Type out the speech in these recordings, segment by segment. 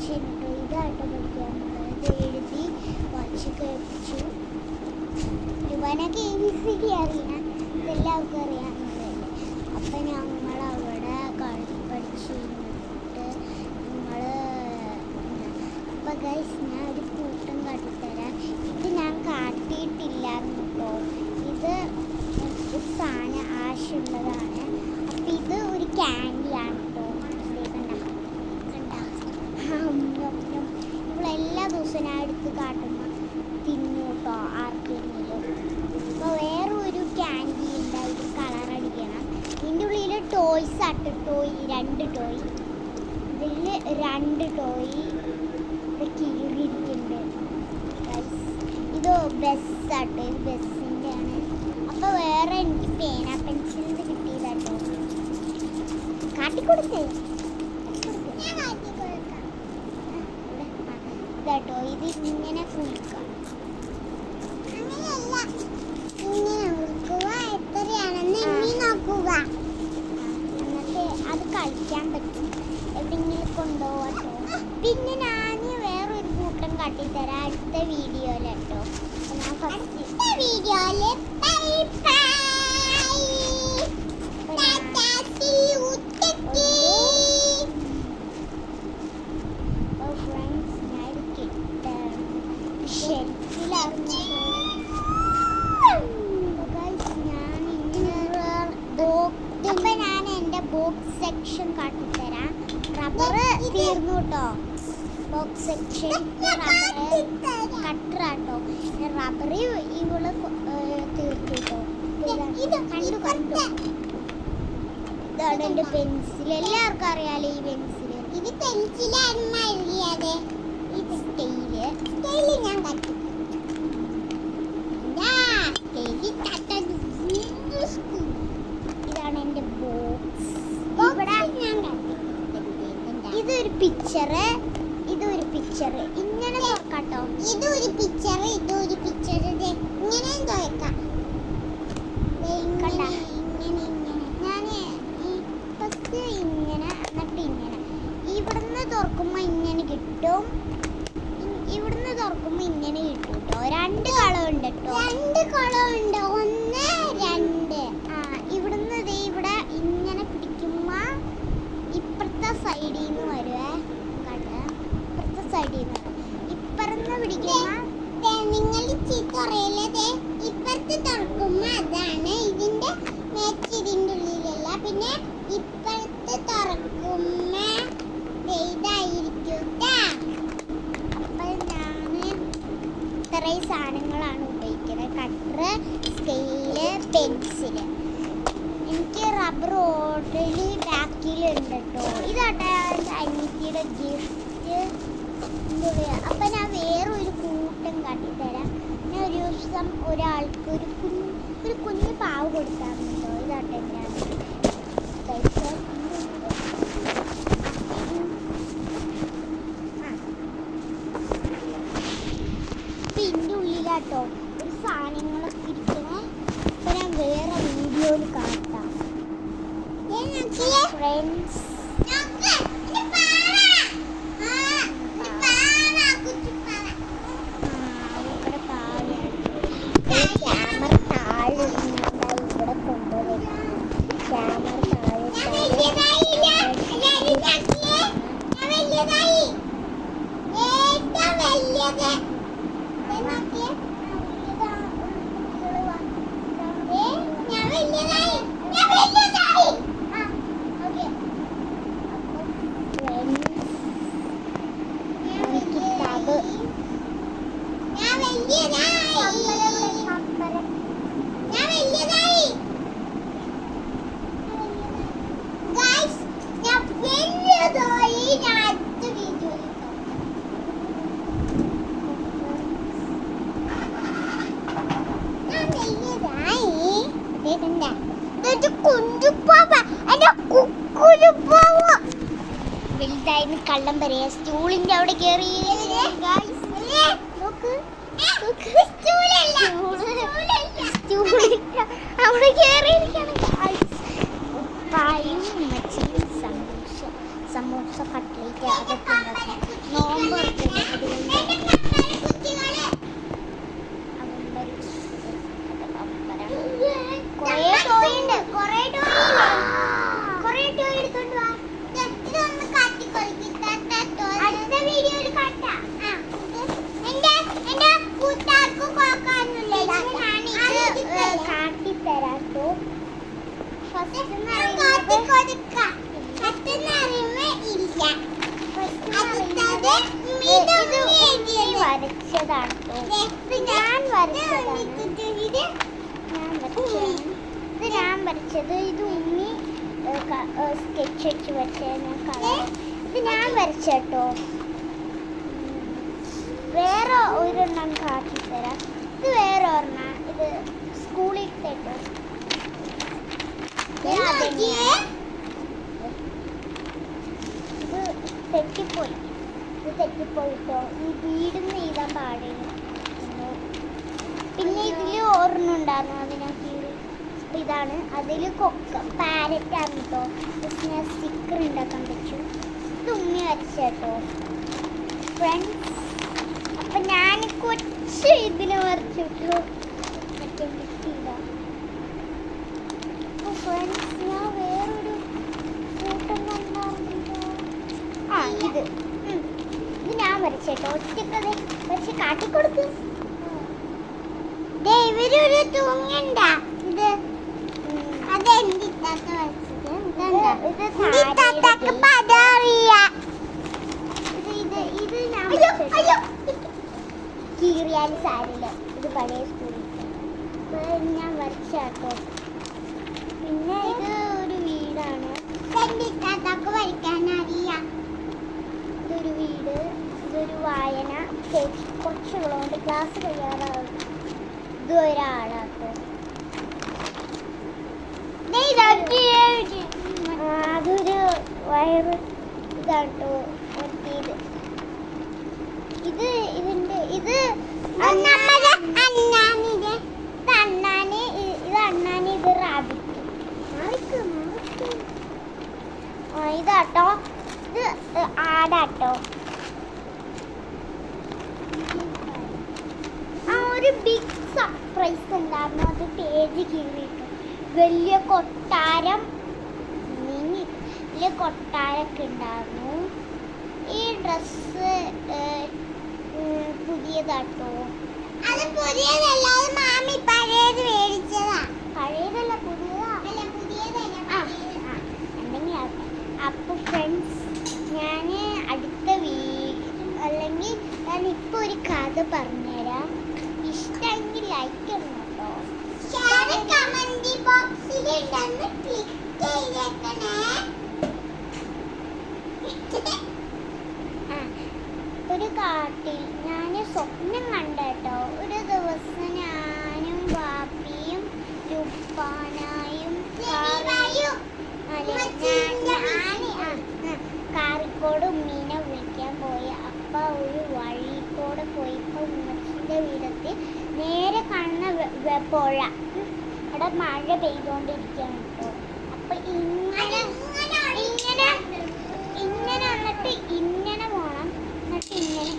പഠിച്ചിട്ടുണ്ട്. ഇതായിട്ട് പഠിക്കാനുള്ളത് എഴുതി വച്ച് കേൾപ്പിച്ചു. ഒരുപാടൊക്കെ ABCD അറിയാം, ഇതെല്ലാവർക്കും അറിയാവുന്നതല്ലേ. അപ്പം ഞങ്ങൾ അവിടെ പഠിച്ച് കഴിഞ്ഞിട്ട് അപ്പം ഗൈസ് ഞാൻ ഒരു കൂട്ടം കാട്ടിത്തരാം. ഇത് ഞാൻ കാട്ടിയിട്ടില്ല കേട്ടോ. ഇത് ഒരു സാധനം ആശയുള്ളതാണ്. അപ്പം ഇത് ഒരു ക്യാൻഡിയാണ് കേട്ടോ. ഇവളെല്ലാ ദിവസവും ഞാൻ എടുത്ത് കാട്ടുമ്പോൾ തിന്നു കേട്ടോ ആർക്കെങ്കിലും. അപ്പോൾ വേറെ ഒരു ക്യാൻഡി ഉണ്ടായിട്ട് കളർ അടിക്കണം. ഇതിൻ്റെ ഉള്ളിൽ ടോയ്സ് ആട്ട് ടോയ്, 2 ടോയ്. ഇതിൽ 2 ടോയ് കീറിയിരിക്കുന്നുണ്ട്. ഇത് ബസ്സാട്ടോ, ഇത് ബസ്സിൻ്റെ ആണ്. അപ്പോൾ വേറെ എനിക്ക് പേന പെൻസിലിൻ്റെ കിട്ടിയില്ല കേട്ടോ. കാട്ടിക്കൊടുത്തേ ഇതാട്ടോ. ഇത് ഇങ്ങനെ കുളിക്കാം. അങ്ങനെയല്ല, ഇങ്ങനെ കുളിക്കുക. എത്രയാണെന്ന് എണ്ണി നോക്കുക. എന്നിട്ട് അത് കളിക്കാൻ പറ്റും. എവിടെയെങ്കിലും കൊണ്ടുപോകാട്ടോ. പിന്നെ ഞാൻ വേറൊരു കൂട്ടം കാട്ടിത്തരാം അടുത്ത വീഡിയോയിൽ കേട്ടോ. ഞാൻ ഫസ്റ്റ് വീഡിയോയിൽ ഞാൻ എൻ്റെ ബോക്സ് സെക്ഷൻ കാട്ടിത്തരാം. റബ്ബർ തീർന്നു കേട്ടോ. Box section കട്ടറാട്ടോ. റബ്ബർ ഇവള് തീർത്തിട്ടോ. കണ്ടു ഇതാണ് എൻ്റെ പെൻസിൽ. എല്ലാവർക്കും അറിയാലോ ഈ പെൻസിൽ. ഇത് പെൻസിലാണ് എഴുതിയത്. ഇത് സ്റ്റൈല് ഞാൻ കട്ടി. ഇതാണ് എൻ്റെ ബോക്സ്. ഇതൊരു പിക്ചറ്, ഇതൊരു പിക്ചറ്. ഇങ്ങനെ നോക്കാട്ടോ. ഇതൊരു പിക്ചറ്, ഇതൊരു പിക്ചറ്. ഇങ്ങനെ നോക്കാം. ഞാൻ ഫസ്റ്റ് ഇങ്ങനെ, എന്നിട്ട് ഇങ്ങനെ. ഇവിടുന്ന് തുറക്കുമ്പോൾ ഇങ്ങനെ കിട്ടും, ഇവിടുന്ന് തുറക്കുമ്പോൾ ഇങ്ങനെ കിട്ടും കേട്ടോ. 2 കളറുണ്ട് കേട്ടോ. 2 കളറുണ്ട്. 1, 2. ഇവിടുന്ന് ഇവിടെ ഇങ്ങനെ പിടിക്കുമ്പോൾ ഇപ്പുറത്തെ സൈഡിൽ നിന്ന് വരുവേ. കണ്ട, ഇപ്പുറത്തെ സൈഡിൽ നിന്ന് ഇപ്പുറന്ന് പിടിക്കുമ്പോൾ നിങ്ങൾ ചീത്ത പറയല്ലേ. ഇപ്പുറത്ത് തുറക്കുമ്പോൾ അതാണ് ഇതിൻ്റെ മാച്ച്. ഇതിൻ്റെ ഉള്ളിലല്ല. പിന്നെ ഇപ്പുറത്ത് തുറക്കുമ്പോൾ ഇതായിരിക്കും. അപ്പം ഞാൻ ഇത്രയും സാധനങ്ങളാണ് ഉപയോഗിക്കുന്നത്. Cutter, scale, pencil. എനിക്ക് റബ്ബർ ഓൾറെഡി ബാക്കിലുണ്ട് കേട്ടോ. ഇതാട്ടെ അനിയത്തിയുടെ ഗിഫ്റ്റ്. അപ്പം ഞാൻ വേറൊരു കൂട്ടം കാട്ടിത്തരാം. ഞാൻ ഒരു ദിവസം ഒരാൾക്ക് ഒരു കുഞ്ഞു പാവ് കൊടുത്താറുണ്ടോ. ഇതാട്ടെ ഞാൻ ഇതിൻ്റെ ഉള്ളിലാട്ടോ ഒരു സാധനങ്ങളൊക്കെ ഇരിക്കണേ. അപ്പം ഞാൻ വേറെ വീഡിയോയിൽ കാട്ടാം ഫ്രണ്ട്സ്. ക്യാമറ താഴെ ഇവിടെ കൊണ്ടുവരും. ക്യാമറ വലുതായിരുന്നു കള്ളം പറയാ. സ്റ്റൂളിന്റെ അവിടെ കയറി അവിടെ കയറിയിരിക്കണം. ഉപ്പായും സമൂസ, കട്ട്ലേറ്റ്, അതൊക്കെ ഉണ്ടാക്കും. ഞാൻ വരച്ചത് ഇത് ഉമ്മി സ്കെച്ച് അടിച്ച് വരച്ച ഇത് ഞാൻ വരച്ചേട്ടോ. വേറെ ഒരെണ്ണം കാട്ടി തരാം. ഇത് വേറെ ഒരെണ്ണം, ഇത് സ്കൂളിൽ കേട്ടോ. ഇത് തെറ്റിപ്പോയിട്ടോ. ഈ വീടിന്ന് എഴുതാൻ പാടില്ല. പിന്നെ ഇതിൽ ഒരെണ്ണം ഉണ്ടായിരുന്നു, അതിനകത്ത് ഇതാണ്. അതിൽ പാരറ്റാണ് കേട്ടോ. സ്റ്റിക്കർ ഉണ്ടാക്കാൻ പറ്റും. ഇത് ഉമ്മി വരച്ചേട്ടോ ഫ്രണ്ട്സ്. അപ്പൊ ഞാൻ കൊച്ചു ഇതിനെ വരച്ചിട്ടു. മറ്റേ കിട്ടിയില്ല ഫ്രണ്ട്സ്. ഞാൻ വേറൊരു കൂട്ടം കണ്ടായിരുന്നല്ലോ. ഇത് ഞാൻ വരച്ചേട്ടോ. ഒറ്റക്കത് വരച്ച് കാട്ടിക്കൊടുക്ക്. ഇവരൊരു തൂങ്ങണ്ട. ഇത് കീറിയാൽ സാരില്ല. ഇത് പഴയ സ്കൂളിൽ ഞാൻ വരച്ചാട്ടോ. പിന്നെ ഇത് ഒരു വീടാണ്. ഇതൊരു വീട്, ഇതൊരു വായന. കൊച്ചുള്ളതുകൊണ്ട് ക്ലാസ് കഴിയാറാകും. ഇത് ഒരാളാട്ടോ. അതൊരു വയറ് ഇതാട്ടോ. ഇത് ഇതിന്റെ ഇത് അണ്ണാനി, ഇത് റാബിറ്റ്. ഇതാട്ടോ. ഇത് ആടാട്ടോ. ഒരു ബിഗ് സർപ്രൈസ് ഉണ്ടായിരുന്നു. അത് പേജ് കീറിയിട്ടു. വലിയ കൊട്ടാരം, വലിയ കൊട്ടാരൊക്കെ ഉണ്ടായിരുന്നു. ഈ ഡ്രസ്സ് പുതിയതാട്ടോ. അത് പുതിയതല്ല, അത് മാമി പഴയത് മേടിച്ചതാ. പഴയതല്ല, പുതിയതാ. എന്തെങ്കിലും ആവട്ടെ. അപ്പൊ ഫ്രണ്ട്സ്, ഞാൻ അടുത്ത അല്ലെങ്കിൽ ഞാൻ ഇപ്പൊ ഒരു കഥ പറഞ്ഞുതരാം. ഇഷ്ടമെങ്കിൽ ലൈക്ക് ചെയ്യണം കേട്ടോ. കമന്റ് ബോക്സിൽ ക്ലിക്ക് ചെയ്തേക്കണേ. ഒരു കാട്ടിൽ ഞാൻ സ്വപ്നം കണ്ടേട്ടോ. ഒരു ദിവസം ഞാനും വാപ്പിയും ഉപ്പാനായും കാറിക്കോട് ഉമ്മീനെ വിളിക്കാൻ പോയി. അപ്പ ഒരു വഴി കൂടെ പോയപ്പോൾ ഉമ്മച്ചിന്റെ വീടത്തിൽ നേരെ കാണുന്ന പുഴ. അവിടെ മഴ പെയ്തുകൊണ്ടിരിക്കുകയാണ് കേട്ടോ. അപ്പൊ ഇങ്ങനെ വന്നിട്ട് ഇങ്ങനെ പോണം. എന്നിട്ട് ഇങ്ങനെ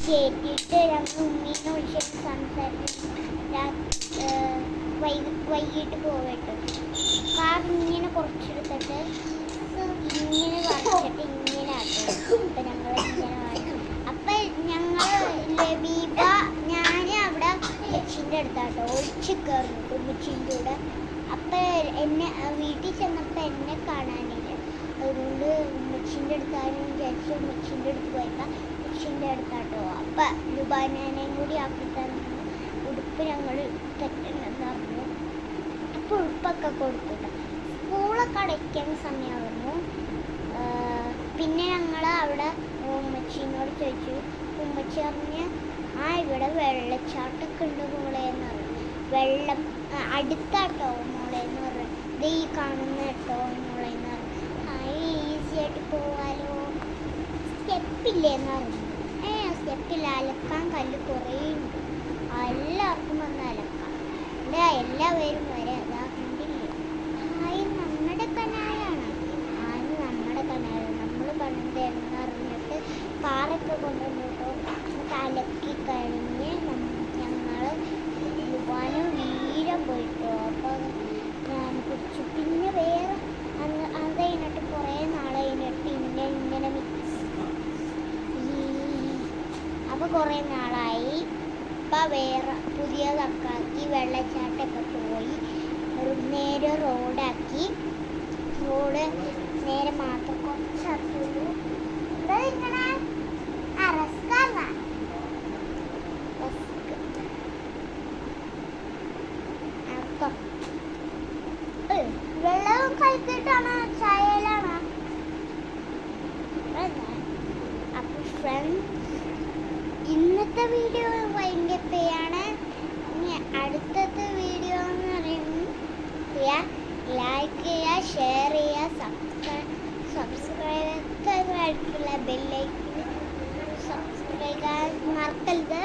കേട്ടിട്ട് ഞങ്ങൾ ഉമ്മീനെ വിളിച്ചിട്ട് സംസാരിക്കും. വൈകിട്ട് പോവട്ടോ. കാർ ഇങ്ങനെ കുറച്ചെടുത്തിട്ട് ഇങ്ങനെ വരച്ചിട്ട് ഇങ്ങനെ ആട്ടോ. അപ്പൊ ഞങ്ങൾ ഇങ്ങനെ വരച്ചു. അപ്പൊ ഞങ്ങൾ ലബീബ ഞാൻ അവിടെ ഉമ്മച്ചിൻ്റെ അടുത്താട്ടോ ഒളിച്ച് കയറുന്നു ഉമ്മച്ചിൻ്റെ കൂടെ. അപ്പൊ എന്നെ വീട്ടിൽ ചെന്നപ്പോ എന്നെ കാണാനില്ല. അതുകൊണ്ട് ഉമ്മച്ചിൻ്റെ അടുത്താരും വിചാരിച്ചു ഉമ്മച്ചിൻ്റെ അടുത്ത് പോയപ്പോ ഉമ്മച്ചിൻ്റെ അടുത്താട്ടോ. അപ്പൊ ലുബാനേയും കൂടി ആക്കി തന്നു. ഉടുപ്പ് ഞങ്ങൾ തെറ്റുണ്ടെന്ന് പറഞ്ഞു. അപ്പോൾ ഉടുപ്പൊക്കെ കൊടുത്തിട്ട് സ്കൂളൊക്കെ അടയ്ക്കാൻ സമയമായിരുന്നു. പിന്നെ ഞങ്ങൾ അവിടെ ഉമ്മച്ചീനോട് ചോദിച്ചു. ഉമ്മച്ചി പറഞ്ഞ് ഇവിടെ വെള്ളച്ചാട്ടമൊക്കെ ഉണ്ട് മോളേന്ന് പറഞ്ഞു. വെള്ളം അടുത്താട്ടോ മോളേന്ന് പറഞ്ഞു. ഇത് ഈ കാണുന്ന കേട്ടോ മോളേന്ന് പറഞ്ഞു. ഈസി ആയിട്ട് പോവാലോ. സ്റ്റെപ്പില്ലേന്ന് പറഞ്ഞു. സ്റ്റെപ്പില്ല, അലക്കാൻ കല്ല് കുറേ ഉണ്ട്. എല്ലാവർക്കും വന്ന് അലക്കാം. എല്ലാവരും വരെ അതാ കണ്ടില്ലേ. നമ്മുടെ കനാലാണ്. നമ്മുടെ കനാല് നമ്മൾ പണ്ട് എന്നറിഞ്ഞിട്ട് കാറൊക്കെ കൊണ്ടുവന്നിട്ടോ. അലക്കി കഴിഞ്ഞ് ഞങ്ങൾ ലുബാനും വീരം പോയിട്ടോ. അപ്പോൾ ഞാൻ കുടിച്ചു. പിന്നെ വേറെ അത് കഴിഞ്ഞിട്ട് കുറേ നാൾ കഴിഞ്ഞിട്ട് ഇങ്ങനെ മിക്സ്. അപ്പോൾ കുറേ നാളായി. ഇപ്പം വേറെ പുതിയതൊക്കെ ആക്കി വെള്ളച്ചാട്ടമൊക്കെ പോയി. ഒരു റോഡാക്കി. റോഡ് നേരെ മാത്രം കുറച്ചാക്കിയുള്ളൂ. ഇവിടെ ഇങ്ങനെ വെള്ളം കഴിച്ചിട്ടാണ് ചായയിലാണ്. അപ്പൊ ഫ്രണ്ട്സ്, ഇന്നത്തെ വീഡിയോ വൈകിട്ടാണ്. ഇനി അടുത്തത്തെ വീഡിയോ എന്ന് പറയുന്നത് ലൈക്ക് ചെയ്യുക, ഷെയർ ചെയ്യുക, സബ്സ്ക്രൈബ് ആയിട്ടുള്ള ബെല്ലൈക്കൻ സബ്സ്ക്രൈബ് ചെയ്യാൻ മറക്കരുത്.